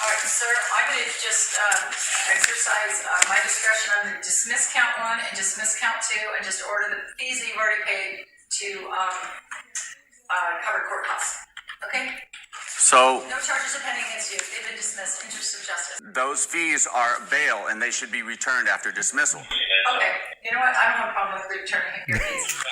All right, sir, I'm going to just exercise my discretion. I'm going to dismiss count 1 and dismiss count 2 and just order the fees that you've already paid to cover court costs. Okay? So no charges are pending against you. They've been dismissed. Interest of justice. those fees are bail and they should be returned after dismissal. Okay. You know what? I don't have a problem with returning your fees.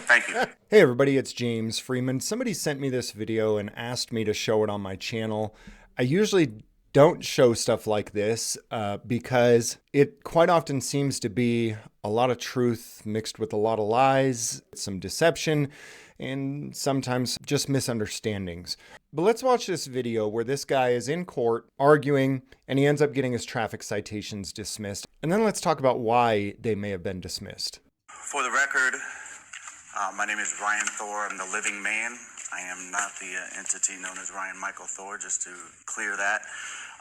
Thank you. Hey everybody, it's James Freeman. Somebody sent me this video and asked me to show it on my channel. I usually don't show stuff like this because it quite often seems to be a lot of truth mixed with a lot of lies, some deception, and sometimes just misunderstandings. But let's watch this video where this guy is in court arguing and he ends up getting his traffic citations dismissed. And then let's talk about why they may have been dismissed. For the record, my name is Ryan Thor. I'm the living man. I am not the entity known as Ryan Michael Thor, just to clear that.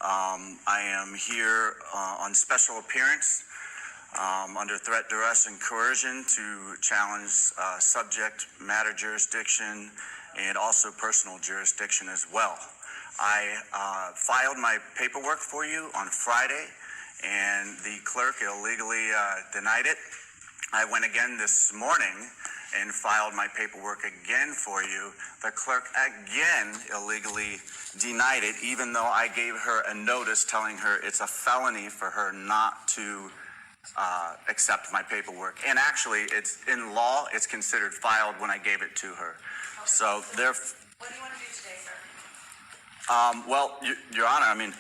I am here on special appearance under threat, duress, and coercion to challenge subject matter jurisdiction and also personal jurisdiction as well. I filed my paperwork for you on Friday, and the clerk illegally denied it. I went again this morning and filed my paperwork again for you. The clerk again illegally denied it, even though I gave her a notice telling her it's a felony for her not to accept my paperwork. And actually, it's in law, it's considered filed when I gave it to her. Okay. So there. What do you want to do today, sir? Well, Your Honor, I mean,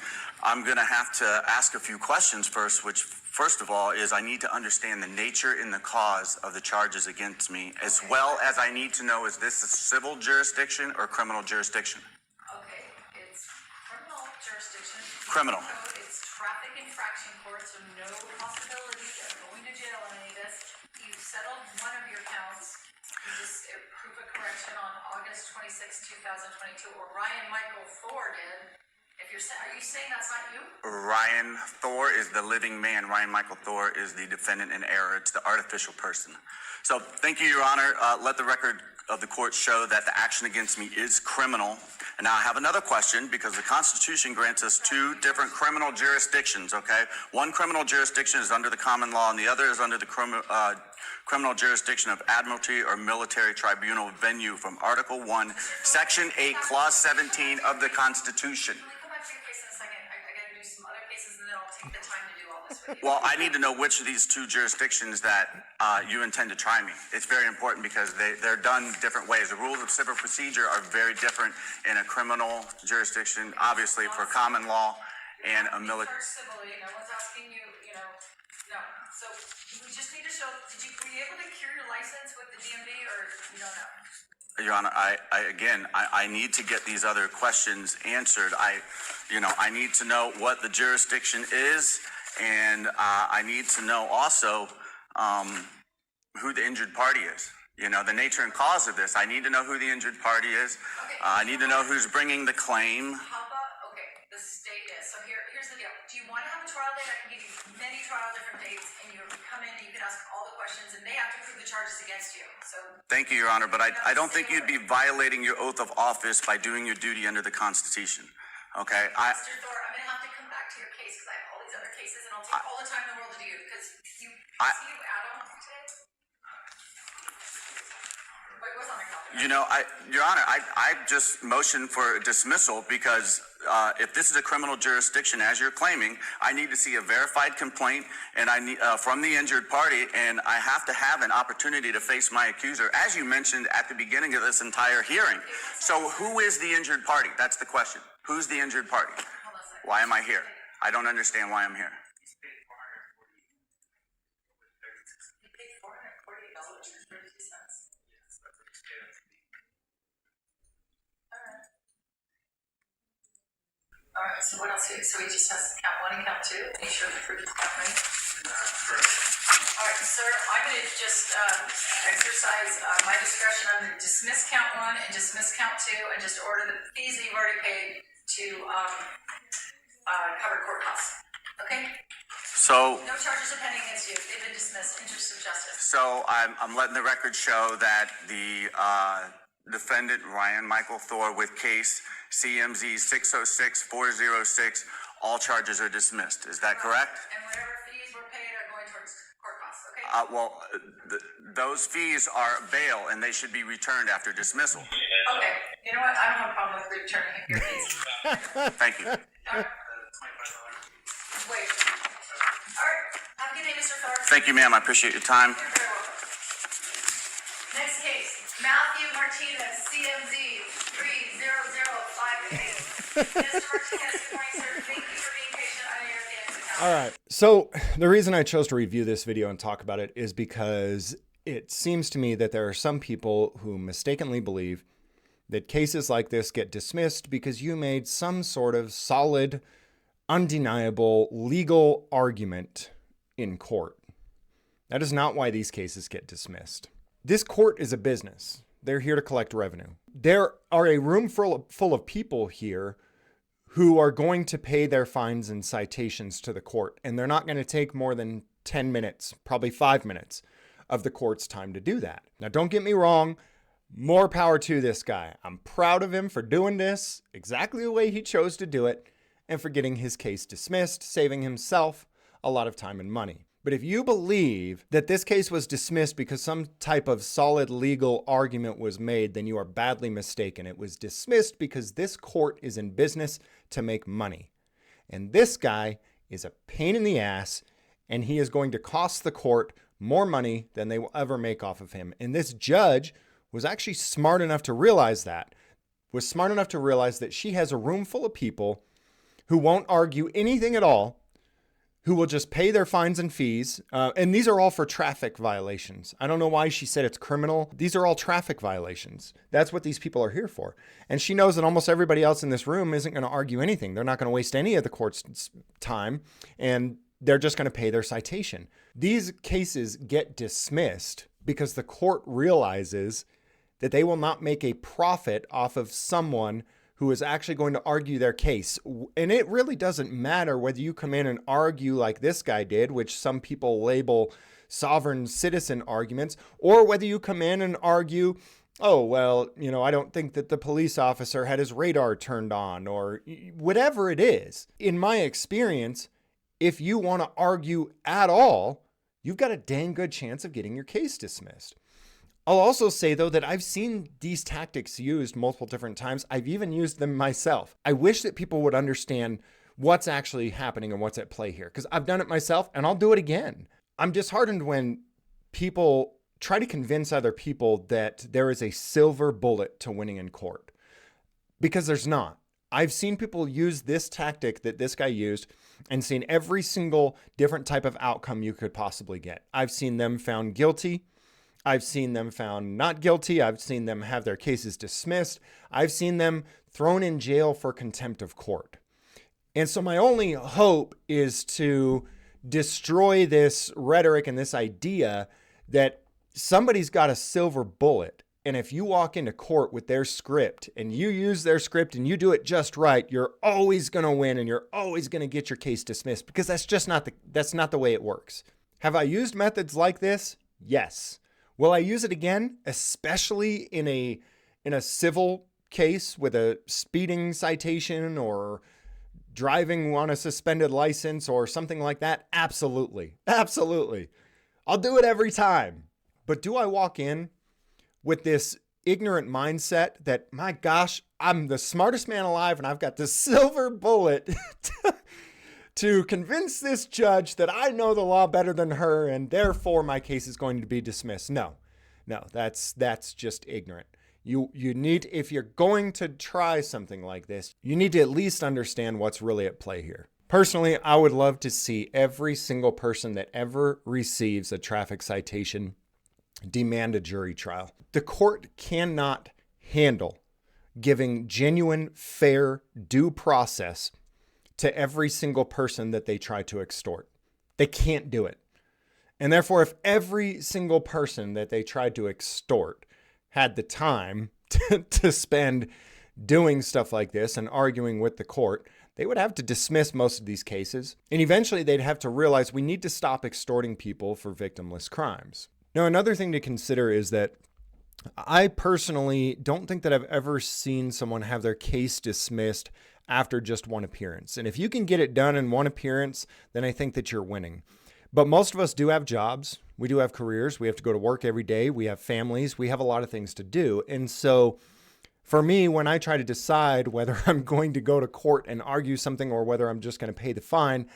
I'm going to have to ask a few questions first, which, first of all, is I need to understand the nature and the cause of the charges against me, as well as I need to know, is this a civil jurisdiction or criminal jurisdiction? Okay, it's criminal jurisdiction. Criminal. So it's traffic infraction court, so no possibility of going to jail on any of this. You've settled one of your counts. You just proof of correction on August 26, 2022, or Ryan Michael Thor did. If you're are you saying that's not you? Ryan Thor is the living man. Ryan Michael Thor is the defendant in error. It's the artificial person. So thank you, Your Honor. Let the record of the court show that the action against me is criminal. And now I have another question, because the Constitution grants us two different criminal jurisdictions, okay? One criminal jurisdiction is under the common law, and the other is under the criminal jurisdiction of admiralty or military tribunal venue from Article 1, Section 8, Clause 17 of the Constitution. Well, I need to know which of these two jurisdictions that you intend to try me. It's very important because they're done different ways. The rules of civil procedure are very different in a criminal jurisdiction, obviously for common law, and a military. Civilly, no one's asking you, no. So we just need to show, were you able to cure your license with the DMV, or you don't know? Your Honor, I need to get these other questions answered. I need to know what the jurisdiction is. And I need to know also who the injured party is. The nature and cause of this. I need to know who the injured party is. Okay. I need to know who's bringing the claim. How about, the state is. So here's the deal. Do you want to have a trial date? I can give you many different dates, and you come in and you can ask all the questions, and they have to prove the charges against you. So. Thank you, Your Honor, but I don't think you'd be violating your oath of office by doing your duty under the Constitution. Okay? Mr. Thor, I'm going to have to come back to your case because I have all these other cases, and I'll take all the time in the world to do because see you, Adam, today? Wait, what's on my calendar? Your Honor, I just motioned for dismissal because if this is a criminal jurisdiction, as you're claiming, I need to see a verified complaint and I need from the injured party, and I have to have an opportunity to face my accuser, as you mentioned at the beginning of this entire hearing. So who is the injured party? That's the question. Who's the injured party? Why am I here? I don't understand why I'm here. You paid $448.32. All right, so what else? So he just has count 1 and count 2. Make sure the proof is count right. All right, sir, I'm going to just exercise my discretion. I'm going to dismiss count 1 and dismiss count 2 and just order the fees that you've already paid to cover court costs. Okay? So no charges are pending against you. They've been dismissed. Interest of justice. So I'm letting the record show that the defendant, Ryan Michael Thor, with case CMZ 606406. All charges are dismissed. Is that correct? And whatever fees were paid are going towards court costs, okay? Those fees are bail, and they should be returned after dismissal. Okay, you know what, I don't have a problem with returning your fees. Thank you. Wait. All right, have a good day, Mr. Thor. Thank you, ma'am. I appreciate your time. You're very welcome. Next case, Matthew Martinez, CMZ 30058. Mr. Martinez, good morning, sir. Thank you for being patient. I know you're at the end of the calendar. All right. So the reason I chose to review this video and talk about it is because it seems to me that there are some people who mistakenly believe that cases like this get dismissed because you made some sort of solid, undeniable legal argument in court. That is not why these cases get dismissed. This court is a business. They're here to collect revenue. There are a room full of people here who are going to pay their fines and citations to the court, and they're not going to take more than 10 minutes, probably 5 minutes of the court's time to do that. Now, don't get me wrong. More power to this guy. I'm proud of him for doing this exactly the way he chose to do it and for getting his case dismissed, saving himself a lot of time and money. But if you believe that this case was dismissed because some type of solid legal argument was made, then you are badly mistaken. It was dismissed because this court is in business to make money. And this guy is a pain in the ass, and he is going to cost the court more money than they will ever make off of him. And this judge was actually smart enough to realize that, she has a room full of people who won't argue anything at all, who will just pay their fines and fees. And these are all for traffic violations. I don't know why she said it's criminal. These are all traffic violations. That's what these people are here for. And she knows that almost everybody else in this room isn't going to argue anything. They're not going to waste any of the court's time, and they're just going to pay their citation. These cases get dismissed because the court realizes that they will not make a profit off of someone who is actually going to argue their case. And it really doesn't matter whether you come in and argue like this guy did, which some people label sovereign citizen arguments, or whether you come in and argue, oh, well, I don't think that the police officer had his radar turned on, or whatever it is. In my experience, if you want to argue at all, you've got a dang good chance of getting your case dismissed. I'll also say, though, that I've seen these tactics used multiple different times. I've even used them myself. I wish that people would understand what's actually happening and what's at play here, because I've done it myself and I'll do it again. I'm disheartened when people try to convince other people that there is a silver bullet to winning in court, because there's not. I've seen people use this tactic that this guy used and seen every single different type of outcome you could possibly get. I've seen them found guilty. I've seen them found not guilty. I've seen them have their cases dismissed. I've seen them thrown in jail for contempt of court. And so my only hope is to destroy this rhetoric and this idea that somebody's got a silver bullet. And if you walk into court with their script and you use their script and you do it just right, you're always going to win and you're always going to get your case dismissed, because that's just not the way it works. Have I used methods like this? Yes. Will I use it again, especially in a civil case with a speeding citation or driving on a suspended license or something like that? Absolutely. Absolutely. I'll do it every time. But do I walk in with this ignorant mindset that, my gosh, I'm the smartest man alive and I've got the silver bullet to convince this judge that I know the law better than her and therefore my case is going to be dismissed? No, that's just ignorant. You need, if you're going to try something like this, you need to at least understand what's really at play here. Personally, I would love to see every single person that ever receives a traffic citation demand a jury trial. The court cannot handle giving genuine, fair, due process to every single person that they try to extort. They can't do it. And therefore, if every single person that they tried to extort had the time to spend doing stuff like this and arguing with the court, they would have to dismiss most of these cases. And eventually they'd have to realize we need to stop extorting people for victimless crimes. Now, another thing to consider is that I personally don't think that I've ever seen someone have their case dismissed after just one appearance. And if you can get it done in one appearance, then I think that you're winning. But most of us do have jobs. We do have careers. We have to go to work every day. We have families. We have a lot of things to do. And so for me, when I try to decide whether I'm going to go to court and argue something or whether I'm just going to pay the fine,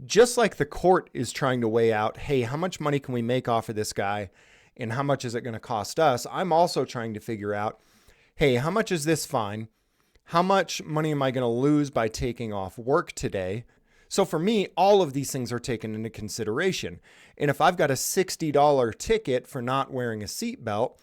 just like the court is trying to weigh out, hey, how much money can we make off of this guy and how much is it going to cost us? I'm also trying to figure out, hey, how much is this fine? How much money am I going to lose by taking off work today? So for me, all of these things are taken into consideration. And if I've got a $60 ticket for not wearing a seatbelt,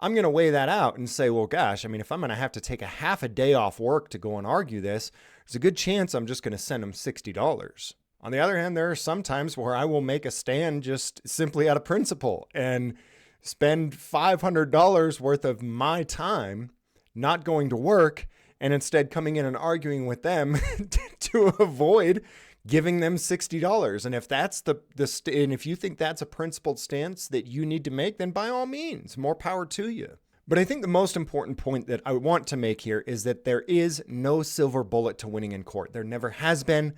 I'm going to weigh that out and say, well, gosh, I mean, if I'm going to have to take a half a day off work to go and argue this, there's a good chance I'm just going to send them $60. On the other hand, there are some times where I will make a stand just simply out of principle and spend $500 worth of my time not going to work and instead coming in and arguing with them to avoid giving them $60. And if that's and if you think that's a principled stance that you need to make, then by all means, more power to you. But I think the most important point that I want to make here is that there is no silver bullet to winning in court. There never has been,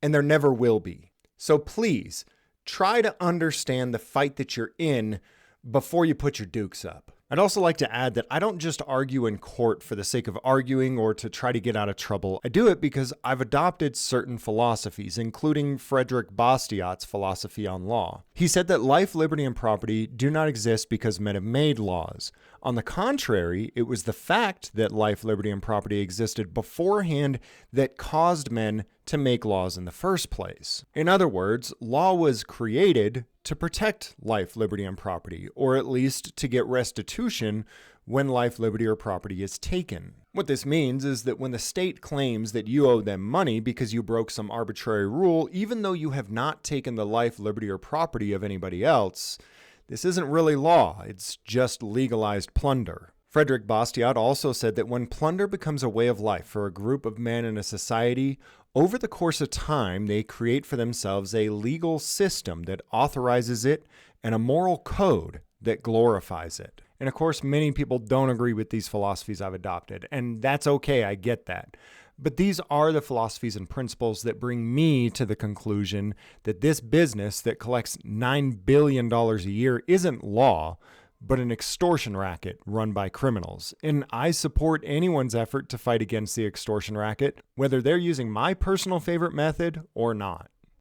and there never will be. So please try to understand the fight that you're in before you put your dukes up. I'd also like to add that I don't just argue in court for the sake of arguing or to try to get out of trouble. I do it because I've adopted certain philosophies, including Frederick Bastiat's philosophy on law. He said that life, liberty, and property do not exist because men have made laws. On the contrary, it was the fact that life, liberty, and property existed beforehand that caused men to make laws in the first place. In other words, law was created to protect life, liberty, and property, or at least to get restitution when life, liberty, or property is taken. What this means is that when the state claims that you owe them money because you broke some arbitrary rule, even though you have not taken the life, liberty, or property of anybody else, this isn't really law, it's just legalized plunder. Frederick Bastiat also said that when plunder becomes a way of life for a group of men in a society, over the course of time, they create for themselves a legal system that authorizes it and a moral code that glorifies it. And of course, many people don't agree with these philosophies I've adopted, and that's okay, I get that. But these are the philosophies and principles that bring me to the conclusion that this business that collects $9 billion a year isn't law, but an extortion racket run by criminals. And I support anyone's effort to fight against the extortion racket, whether they're using my personal favorite method or not.